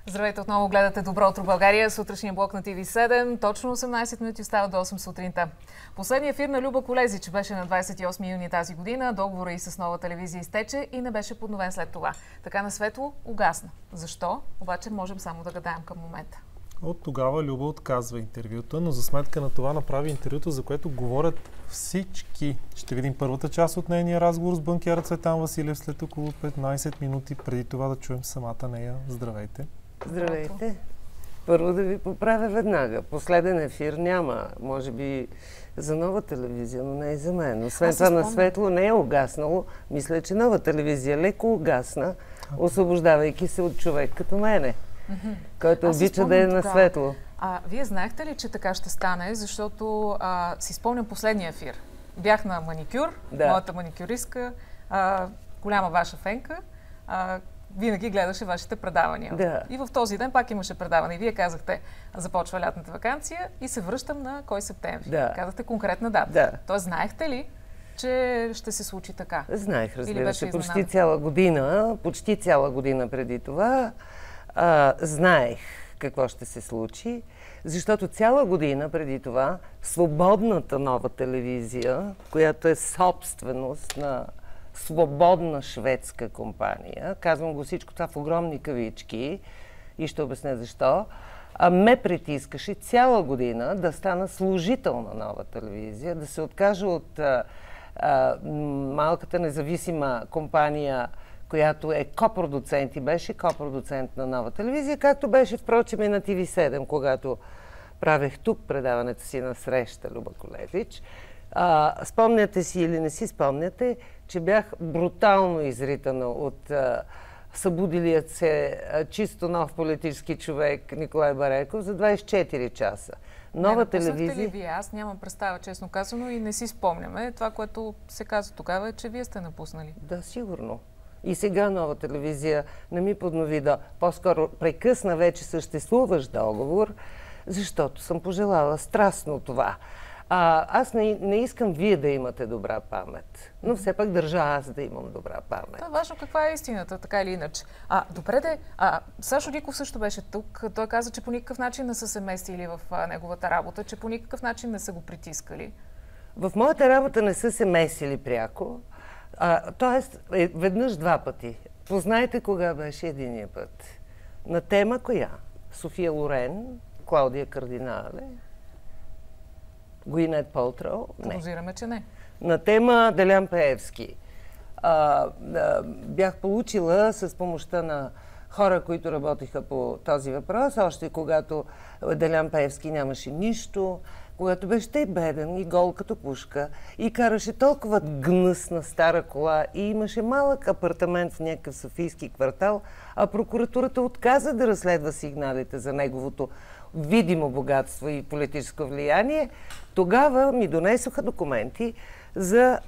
Здравейте, отново гледате Добро утро България, сутрешния блок на ТВ7. Точно 18 минути остава до 8 сутринта. Последният ефир на Люба Колезич беше на 28 юни тази година. Договорът и с Нова телевизия изтече и не беше подновен след това. Така на светло угасна. Защо? Обаче можем само да гадаем към момента. От тогава Люба отказва интервюта, но за сметка на това направи интервюто, за което говорят всички. Ще видим първата част от нейния разговор с банкера Цветан Василев след около 15 минути. Преди това да чуем самата нея. Здравейте! Здравейте! Първо да ви поправя веднага. Последен ефир няма. Може би за Нова телевизия, но не и за мен. Освен това на светло не е угаснало. Мисля, че Нова телевизия леко угасна, освобождавайки се от човек като мене, който обича да е на светло. Вие знаехте ли, че така ще стане? Защото си спомням последния ефир. Бях на маникюр, моята маникюристка, голяма ваша фенка, винаги гледаше вашите предавания. Да. И в този ден пак имаше предаване. И вие казахте, започва лятната ваканция и се връщам на кой септември. Да. Казахте конкретна дата. Да. Тоест, знаехте ли, че ще се случи така? Знаех, разбира се, почти цяла година преди това знаех какво ще се случи, защото цяла година преди това свободната Нова телевизия, която е собственост на свободна шведска компания, казвам го всичко това в огромни кавички и ще обясня защо, ме притискаше цяла година да стана служител на Нова телевизия, да се откажа от малката независима компания, която е копродуцент и беше копродуцент на Нова телевизия, както беше впрочем и на ТВ7, когато правех тук предаването си на среща Люба Колезич. Спомняте си или не си спомняте, че бях брутално изритана от събудилият се чисто нов политически човек Николай Бареков за 24 часа. Нова телевизия... ли вие? Аз нямам представа, честно казано, и не си спомняме. Това, което се каза тогава, е, че вие сте напуснали. Да, сигурно. И сега Нова телевизия не ми поднови да по-скоро прекъсна вече съществуващ договор, защото съм пожелала страстно това. Аз не искам вие да имате добра памет, но все пак държа аз да имам добра памет. Това е важно каква е истината, така или иначе. Добре Сашо Диков също беше тук. Той каза, че по никакъв начин не са се местили в неговата работа, че по никакъв начин не са го притискали. В моята работа не са се месили пряко, т.е. веднъж два пъти. Познайте кога беше единия път. На тема коя? София Лорен, Клаудия Кардинале, Гуинет Пълтроу? Подозираме, че не. На тема Делян Пеевски. Бях получила с помощта на хора, които работиха по този въпрос, още когато Делян Пеевски нямаше нищо, когато беше тъй беден и гол като пушка и караше толкова гнъсна стара кола и имаше малък апартамент в някакъв софийски квартал, а прокуратурата отказа да разследва сигналите за неговото видимо богатство и политическо влияние, тогава ми донесоха документи за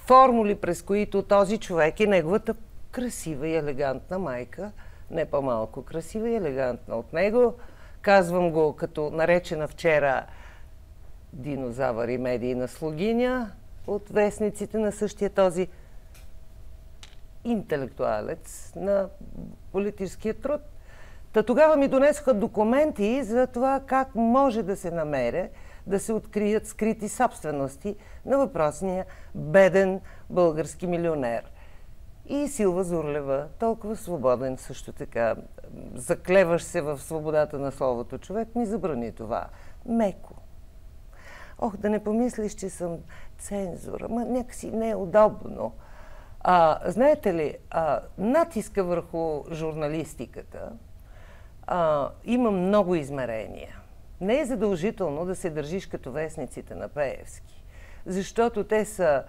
формули, през които този човек и неговата красива и елегантна майка, не по-малко красива и елегантна от него, казвам го като наречена вчера динозавър и медийна слугиня от вестниците на същия този интелектуалец на политическия труд. Тогава ми донесоха документи за това как може да се намеря, да се открият скрити собствености на въпросния беден български милионер. И Силва Зурлева, толкова свободен също така, заклеваш се в свободата на словото човек, ми забрани това. Меко. Да не помислиш, че съм цензура, някакси не е удобно. Знаете ли, натиска върху журналистиката има много измерения. Не е задължително да се държиш като вестниците на Пеевски, защото те са...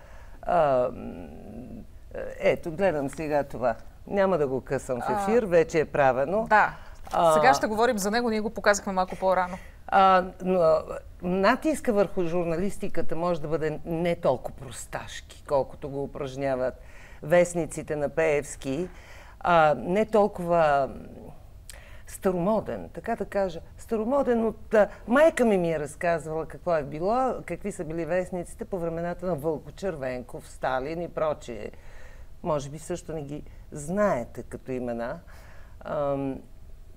Ето, гледам сега това. Няма да го късам в ефир, вече е правено. Да, сега ще говорим за него, ние го показахме малко по-рано. Но натиска върху журналистиката може да бъде не толкова просташки, колкото го упражняват вестниците на Пеевски, не толкова старомоден, така да кажа. Старомоден от... майка ми е разказвала какво е било, какви са били вестниците по времената на Вълко Червенков, Сталин и прочие. Може би също не ги знаете като имена.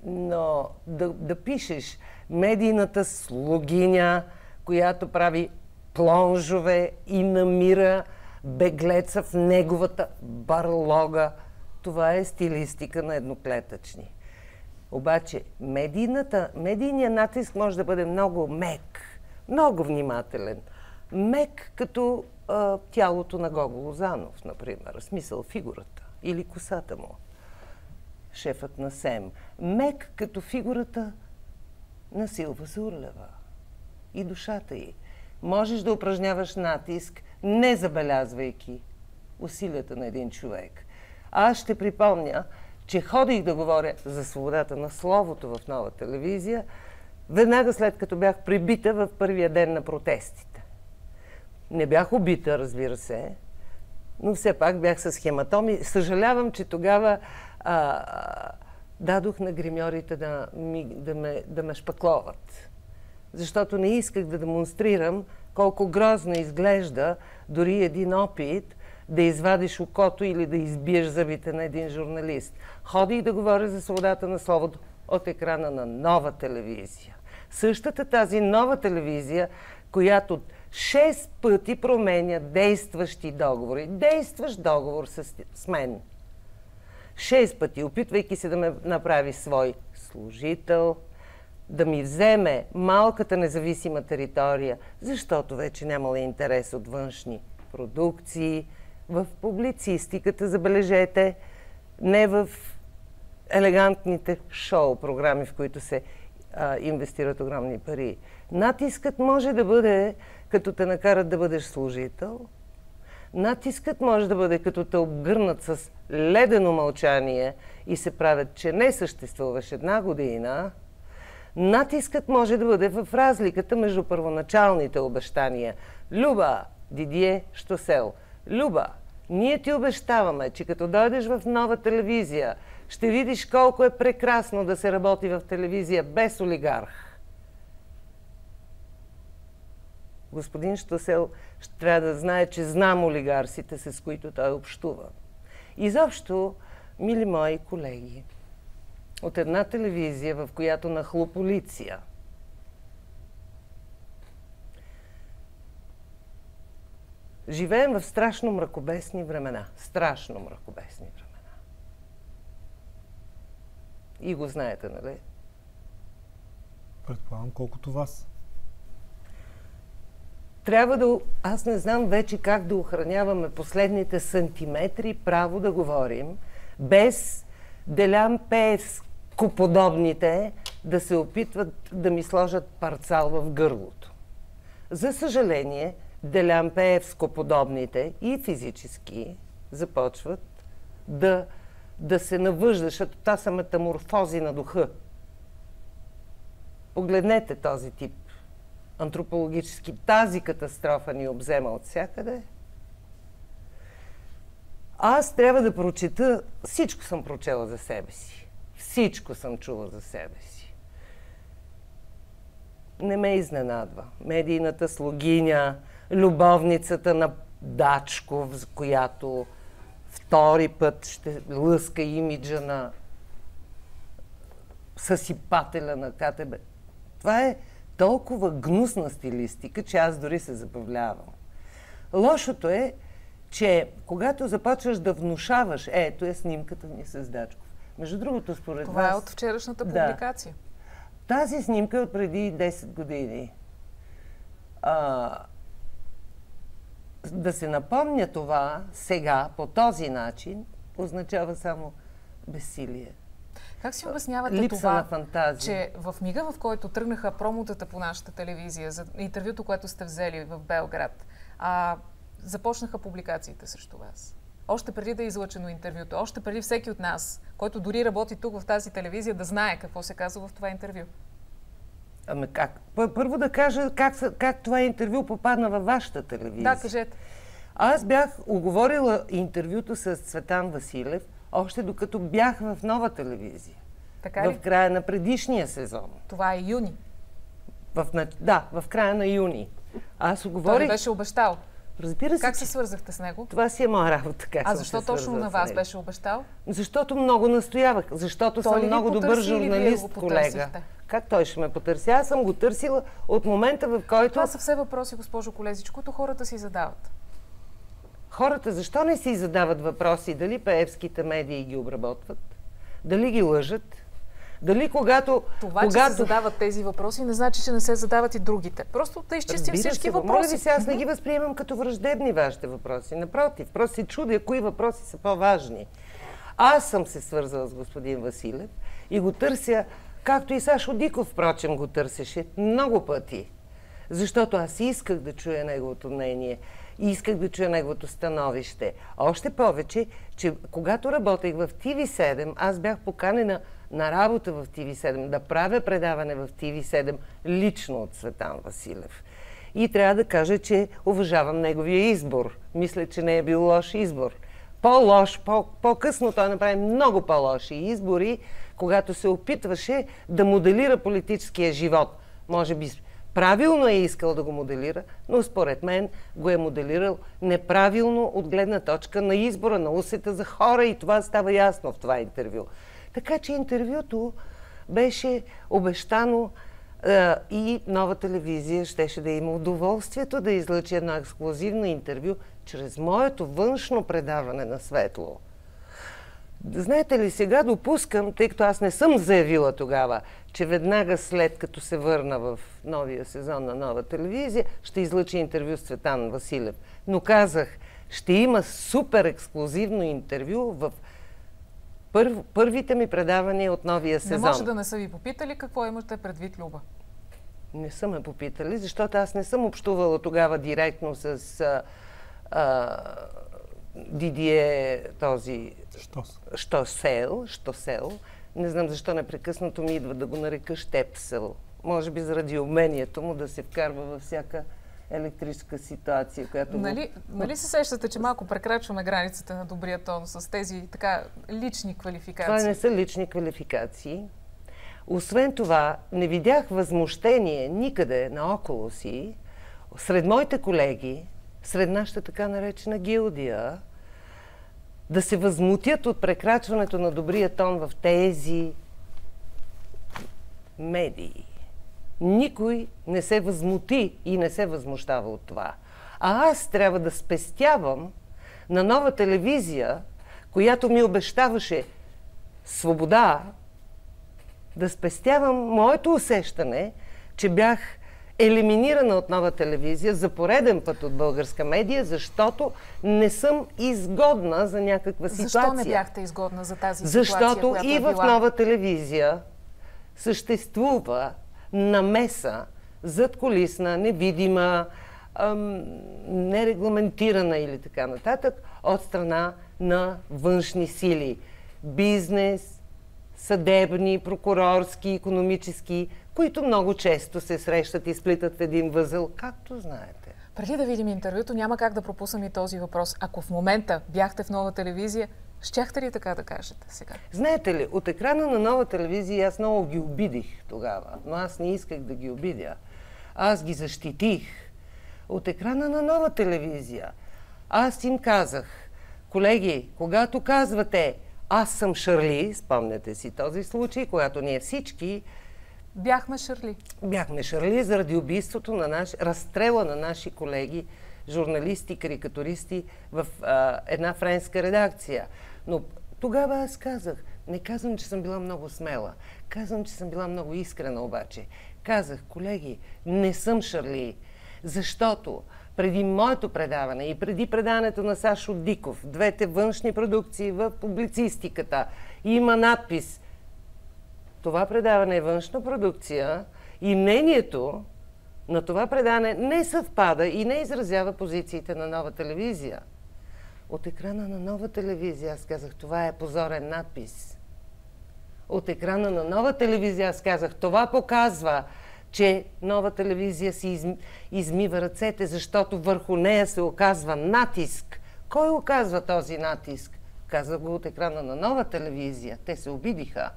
Но да пишеш медийната слугиня, която прави плонжове и намира беглеца в неговата барлога, това е стилистика на едноклетъчни. Обаче медийният натиск може да бъде много мек, много внимателен. Мек като тялото на Гого Лозанов, например, смисъл фигурата или косата му. Шефът на СЕМ. Мек като фигурата на Силва Зурлева и душата й. Можеш да упражняваш натиск, не забелязвайки усилията на един човек. Аз ще припомня, че ходих да говоря за свободата на словото в Нова телевизия, веднага след като бях прибита в първия ден на протестите. Не бях убита, разбира се, но все пак бях с хематоми. Съжалявам, че тогава дадох на гримьорите да ме шпакловат. Защото не исках да демонстрирам колко грозно изглежда дори един опит да извадиш окото или да избиеш зъбите на един журналист. Ходих да говоря за свободата на словото от екрана на Нова телевизия. Същата тази Нова телевизия, която 6 пъти променя действащи договори. Действащ договор с мен. 6 пъти, опитвайки се да ме направи свой служител, да ми вземе малката независима територия, защото вече нямала интерес от външни продукции, в публицистиката, забележете, не в елегантните шоу програми, в които се инвестират огромни пари. Натискът може да бъде като те накарат да бъдеш служител. Натискът може да бъде като те обгърнат с ледено мълчание и се правят, че не съществуваш една година. Натискът може да бъде в разликата между първоначалните обещания. Люба, Дидие Штосел, Люба, ние ти обещаваме, че като дойдеш в Нова телевизия, ще видиш колко е прекрасно да се работи в телевизия без олигарх. Господин Штосел ще трябва да знае, че знам олигарсите, с които той общува. Изобщо, мили мои колеги, от една телевизия, в която нахлу полиция, живеем в страшно мракобесни времена. Страшно мракобесни времена. И го знаете, нали? Предполагам, колкото вас. Трябва да... Аз не знам вече как да охраняваме последните сантиметри право да говорим, без Делян Пеевско-подобните да се опитват да ми сложат парцал в гърлото. За съжаление, Делян Пеевско-подобните и физически започват да се навъждат, защото това са метаморфози на духа. Погледнете този тип антропологически. Тази катастрофа ни обзема от всякъде. Аз трябва да прочета... Всичко съм прочела за себе си. Всичко съм чула за себе си. Не ме изненадва. Медийната слугиня, любовницата на Дачков, за която втори път ще лъска имиджа на съсипателя на КТБ. Това е толкова гнусна стилистика, че аз дори се забавлявам. Лошото е, че когато започваш да внушаваш, ето е снимката ни с Дачков. Между другото, според това вас... е от вчерашната публикация. Да. Тази снимка е от преди 10 години. Да се напомня това сега, по този начин, означава само безсилие. Как си обяснявате липса това, на фантазия, че в мига, в който тръгнаха промотата по нашата телевизия, за интервюто, което сте взели в Белград, започнаха публикациите срещу вас? Още преди да е излъчено интервюто, още преди всеки от нас, който дори работи тук в тази телевизия, да знае какво се казва в това интервю. Ами как? Първо да кажа как това интервю попадна във вашата телевизия. Да, кажете. Аз бях оговорила интервюто с Цветан Василев, още докато бях в Нова телевизия. Така ли? В края на предишния сезон. Това е юни. Да, в края на юни. Аз оговорих... Той ви беше обещал. Разбира се. Как се свързахте с него? Това си е моя работа. А защо точно на вас беше обещал? Защото много настоявах. Защото съм много добър журналист, колега. Как той ще ме потърси? Аз съм го търсила от момента, в който... Това са все въпроси, госпожо Колезич, които хората си задават. Хората защо не си задават въпроси? Дали пеевските медии ги обработват? Дали ги лъжат? Дали когато... Това, че се задават тези въпроси, не значи, че не се задават и другите. Просто да изчистим всички въпроси. Моля ви се, аз не ги възприемам като враждебни вашите въпроси. Напротив, просто се чудя кои въпроси са по-важни. Аз съм се свързала с господин Василев и го търся, както и Сашо Диков, впрочем, го търсеше много пъти. Защото аз исках да чуя неговото мнение. И исках да чуя неговото становище. Още повече, че когато работех в TV7, аз бях поканена на работа в TV7, да правя предаване в TV7 лично от Цветан Василев. И трябва да кажа, че уважавам неговия избор. Мисля, че не е бил лош избор. По-лош, по-късно той направи много по-лоши избори, когато се опитваше да моделира политическия живот. Може би правилно е искал да го моделира, но според мен го е моделирал неправилно от гледна точка на избора, на усета за хора, и това става ясно в това интервю. Така че интервюто беше обещано и Нова телевизия щеше да има удоволствието да излъчи едно ексклузивно интервю чрез моето външно предаване на Светло. Знаете ли, сега допускам, тъй като аз не съм заявила тогава, че веднага след като се върна в новия сезон на Нова телевизия, ще излъчи интервю с Цветан Василев. Но казах, ще има супер ексклузивно интервю в първите ми предавания от новия сезон. Не може да не са ви попитали какво имате предвид, Люба? Не са ме попитали, защото аз не съм общувала тогава директно с Дидие този... Щосел. Не знам защо непрекъснато ми идва да го нарека Щепсел. Може би заради умението му да се вкарва във всяка електрическа ситуация, която... Нали се сещате, че малко прекрачваме границата на добрия тон с тези така лични квалификации? Това не са лични квалификации. Освен това, не видях възмущение никъде наоколо си, сред моите колеги, сред нашата така наречена гилдия, да се възмутят от прекрачването на добрия тон в тези медии. Никой не се възмути и не се възмущава от това. А аз трябва да спестявам на Нова телевизия, която ми обещаваше свобода, да спестявам моето усещане, че бях елиминирана от Нова телевизия за пореден път от българска медия, защото не съм изгодна за някаква ситуация. Защо не бяхте изгодна за тази ситуация, защото която и в Нова телевизия съществува намеса, задкулисна, невидима, нерегламентирана или така нататък, от страна на външни сили. Бизнес, съдебни, прокурорски, икономически, които много често се срещат и сплитат в един възел, както знаете. Преди да видим интервюто, няма как да пропуснем и този въпрос. Ако в момента бяхте в Нова телевизия, щяхте ли така да кажете сега? Знаете ли, от екрана на Нова телевизия аз много ги обидих тогава, но аз не исках да ги обидя. Аз ги защитих. От екрана на Нова телевизия аз им казах, колеги, когато казвате аз съм Шарли, спомняте си този случай, когато ние всички бяхме Шарли. Бяхме Шарли заради убийството на разстрела на наши колеги, журналисти, карикатуристи в една френска редакция. Но тогава аз казах, не казвам, че съм била много смела, казвам, че съм била много искрена обаче. Казах, колеги, не съм Шарли, защото преди моето предаване и преди предаването на Сашо Диков, двете външни продукции в публицистиката, има надпис: това предаване е външна продукция и мнението на това предаване не съвпада и не изразява позициите на Нова телевизия. От екрана на Нова телевизия аз казах, това е позорен надпис. От екрана на Нова телевизия аз казах, това показва, че Нова телевизия си измива ръцете, защото върху нея се оказва натиск. Кой оказва този натиск? Казах го от екрана на Нова телевизия. Те се обидиха.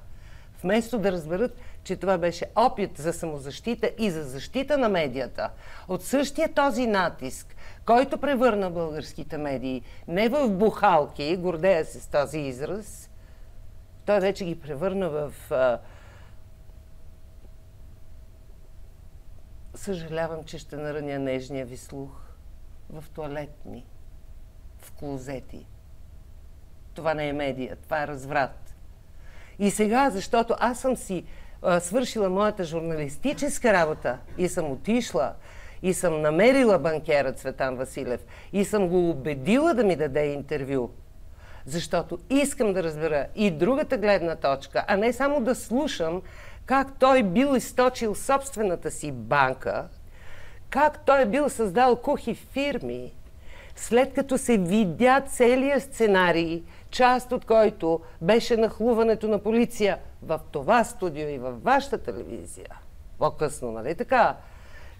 Вместо да разберат, че това беше опит за самозащита и за защита на медията от същия този натиск, който превърна българските медии не в бухалки, гордея се с този израз, той вече ги превърна в... Съжалявам, че ще нараня нежния ви слух. В тоалетни, в клозети. Това не е медия, това е разврат. И сега, защото аз съм си свършила моята журналистическа работа и съм отишла и съм намерила банкера Цветан Василев и съм го убедила да ми даде интервю, защото искам да разбера и другата гледна точка, а не само да слушам как той бил източил собствената си банка, как той бил създал кухи фирми, след като се видя целият сценарий, част от който беше нахлуването на полиция в това студио и във вашата телевизия. По-късно, нали така?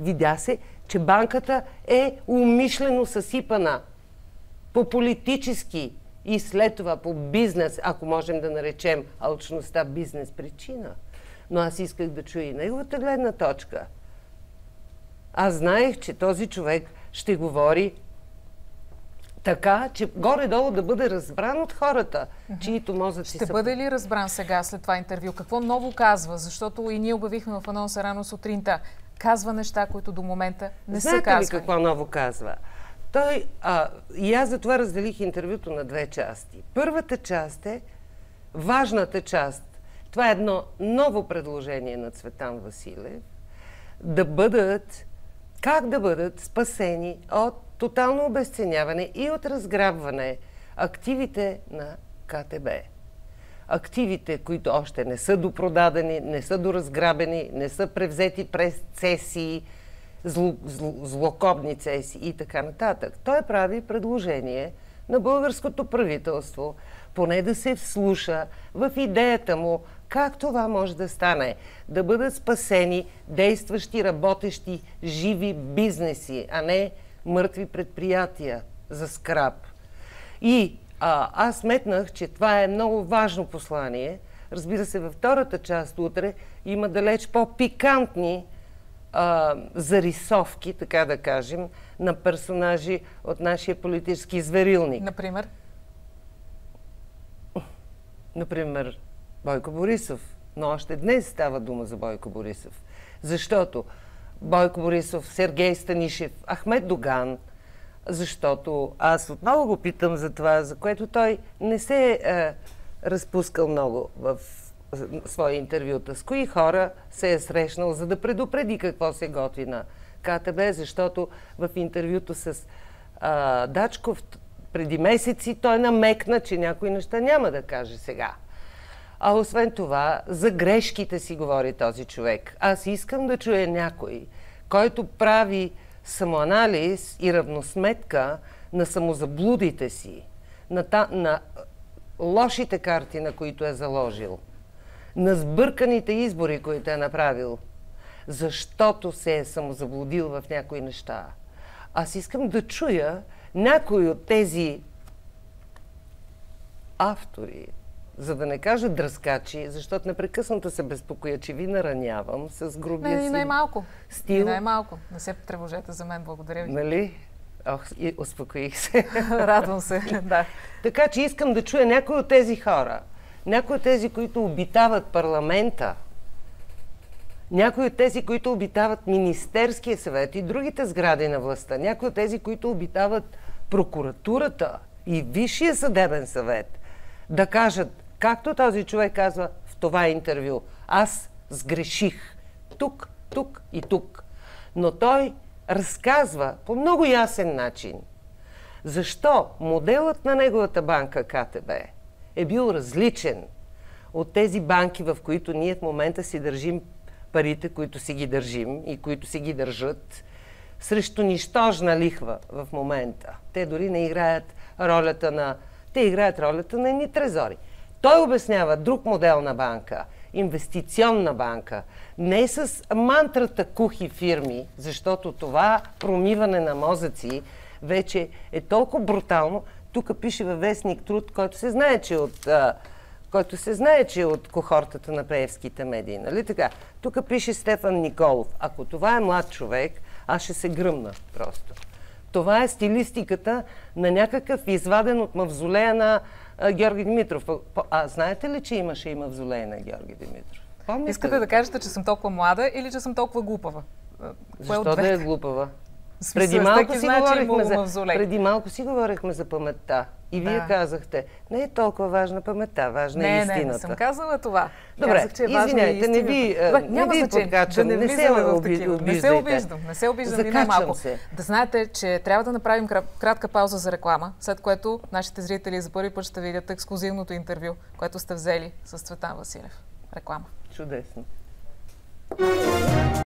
Видя се, че банката е умишлено съсипана по политически и след това по бизнес, ако можем да наречем алчността бизнес причина. Но аз исках да чуя и неговата гледна точка. Аз знаех, че този човек ще говори така, че горе-долу да бъде разбран от хората, чието мозъци са... Ще бъде ли разбран сега след това интервю? Какво ново казва? Защото и ние обявихме в анонса рано сутринта. Казва неща, които до момента не са казвани. Знаете ли какво ново казва? Той, и аз затова разделих интервюто на две части. Първата част е важната част. Това е едно ново предложение на Цветан Василев как да бъдат спасени от тотално обезценяване и от разграбване активите на КТБ. Активите, които още не са допродадени, не са доразграбени, не са превзети през цесии, злокобни цесии и така нататък. Той прави предложение на българското правителство поне да се вслуша в идеята му как това може да стане. Да бъдат спасени действащи, работещи, живи бизнеси, а не мъртви предприятия за скрап. И аз сметнах, че това е много важно послание. Разбира се, във втората част утре има далеч по-пикантни зарисовки, така да кажем, на персонажи от нашия политически зверилник. Например? Например, Бойко Борисов. Но още днес става дума за Бойко Борисов. Защото Бойко Борисов, Сергей Станишев, Ахмед Доган, защото аз отново го питам за това, за което той не се е разпускал много в свои интервюта. С кои хора се е срещнал, за да предупреди какво се готви на КТБ, защото в интервюто с Дачков преди месеци той намекна, че някои неща няма да каже сега. А освен това, за грешките си говори този човек. Аз искам да чуя някой, който прави самоанализ и равносметка на самозаблудите си, на лошите карти, на които е заложил, на сбърканите избори, които е направил, защото се е самозаблудил в някои неща. Аз искам да чуя някой от тези автори, за да не кажа дръскачи, защото непрекъснато се безпокоя, че ви наранявам с грубия си най-малко. Стил. Най-малко. Не се тревожете за мен, благодаря ви. Нали? И успокоих се. Радвам се, да. Така че искам да чуя някой от тези хора, някой от тези, които обитават парламента, някой от тези, които обитават Министерския съвет и другите сгради на властта, някой от тези, които обитават прокуратурата и Висшия съдебен съвет, да кажат, както този човек казва в това интервю, аз сгреших тук, тук и тук. Но той разказва по много ясен начин защо моделът на неговата банка КТБ е бил различен от тези банки, в които ние в момента си държим парите, които си ги държим и които си ги държат, срещу нищожна лихва в момента. Те дори не играят ролята на... Те играят ролята на едни трезори. Той обяснява друг модел на банка, инвестиционна банка, не с мантрата кухи фирми, защото това промиване на мозъци вече е толкова брутално. Тук пише във вестник Труд, който се знае, че от който се знае, че е от кохортата на пеевските медии, нали така? Тук пише Стефан Николов. Ако това е млад човек, аз ще се гръмна просто. Това е стилистиката на някакъв изваден от мавзолея на Георги Димитров. Знаете ли, че имаше и мавзолея на Георги Димитров? Помните Искате да кажете, че съм толкова млада или че съм толкова глупава? Защо да е глупава? Преди малко си говорихме за паметта. И вие казахте, не е толкова важна паметта, важна е истината. Не съм казала това. Добре, казах, че извинявайте, не ви подкачам, не се обиждайте. Не се обиждам ни най-малко. Да знаете, че трябва да направим кратка пауза за реклама, след което нашите зрители за първи път ще видят ексклузивното интервю, което сте взели с Цветан Василев. Реклама. Чудесно.